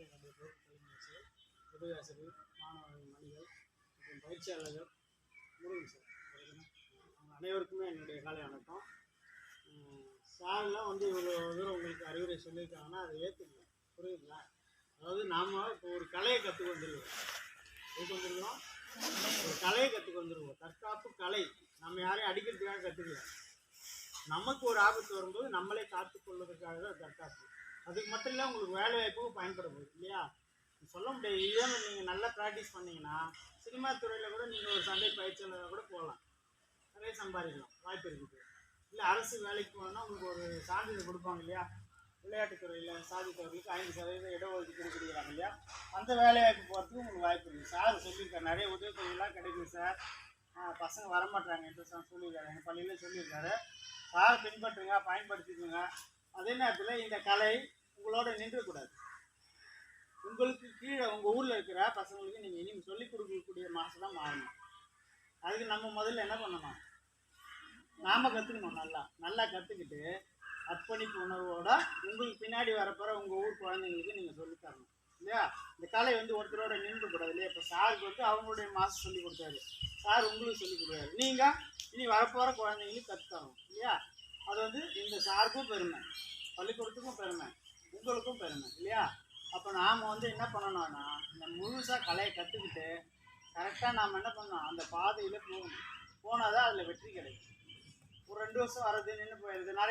என்னுடைய தலைமையாசிரியர், உதவி ஆசிரியர், மாணவர்கள், மணிகள் மற்றும் பயிற்சியாளர்கள் முருகன் சார் அவங்க அனைவருக்குமே என்னுடைய காலை வணக்கம். சார்லாம் வந்து இவ்வளோ தூரம் உங்களுக்கு அறிவுரை சொல்லியிருக்காங்கன்னா அதை ஏற்றுக்கணும், புரியுதுங்களா? அதாவது நாம் இப்போ ஒரு கலையை கற்றுக்கு வந்துருக்கோம். எதுக்கு வந்துருக்கோம்? ஒரு கலையை கற்றுக்கு வந்துருவோம். தற்காப்பு கலை. நம்ம யாரையும் அடிக்கிறதுக்காக கற்றுக்கல. நமக்கு ஒரு ஆபத்து வரும்போது நம்மளே காத்துக்கொள்வதற்காக தான் தற்காப்பு. அதுக்கு மட்டும் இல்லை, உங்களுக்கு வேலை வாய்ப்புக்கும் பயன்பட போகுது இல்லையா? சொல்ல முடியாது. இதே நீங்கள் நல்லா ப்ராக்டிஸ் பண்ணிங்கன்னா சினிமா துறையில் கூட நீங்கள் ஒரு சண்டை பயிற்சியாளராக கூட போகலாம், நிறைய சம்பாதிக்கலாம், வாய்ப்பு இருக்குது. இல்லை அரசு வேலைக்கு போனால் உங்களுக்கு ஒரு சான்றிதழ் கொடுப்பாங்க இல்லையா? விளையாட்டுத்துறையில் சாதித்தவர்களுக்கு 5% இடஒதுக்கீடு கொடுக்குறாங்க இல்லையா? அந்த வேலைவாய்ப்பு போகிறதுக்கு உங்களுக்கு வாய்ப்பு இருக்குது. சார் சொல்லியிருக்காரு, நிறைய உதவித்தொகைலாம் கிடைக்குது சார், பசங்க வரமாட்டாங்க என்று சொல்லியிருக்காரு. எங்கள் பள்ளியில் சொல்லியிருக்காரு. சார் பின்பற்றுங்க, பயன்படுத்திக்கோங்க. அதே நேரத்தில் இந்த கலை உங்களோட நின்றக்கூடாது. உங்களுக்கு கீழே உங்கள் ஊரில் இருக்கிற பசங்களுக்கு நீங்கள் இனி சொல்லிக் கொடுக்கக்கூடிய மாதம் தான் மாறணும். அதுக்கு நம்ம முதல்ல என்ன பண்ணணும்? நாம் கற்றுக்கணும். நல்லா கற்றுக்கிட்டு அர்ப்பணிப்பு உணர்வோட உங்களுக்கு பின்னாடி வரப்போகிற உங்கள் ஊர் குழந்தைங்களுக்கு நீங்கள் சொல்லித்தரணும் இல்லையா? இந்த கலை வந்து ஒருத்தரோட நின்றுக்கூடாது இல்லையா? இப்போ சாருக்கு வந்து அவங்களுடைய மாதம் சொல்லி கொடுத்தாரு, சார் உங்களுக்கு சொல்லி கொடுத்தாரு, நீங்கள் இனி வரப்போகிற குழந்தைங்களுக்கு கற்றுத்தரணும் இல்லையா? அது வந்து இந்த சாருக்கும் பெருமை, பள்ளிக்கூடத்துக்கும் பெருமை, உங்களுக்கும் பெருமை இல்லையா? அப்போ நாம் வந்து என்ன பண்ணணும்னா, இந்த முழுசாக கலையை கற்றுக்கிட்டு கரெக்டாக நாம் என்ன பண்ணணும், அந்த பாதையில் போகணும். போனால் தான் அதில் வெற்றி கிடைக்கும். ஒரு 2 வருஷம் வர்றது நின்று போயிடுது. நிறைய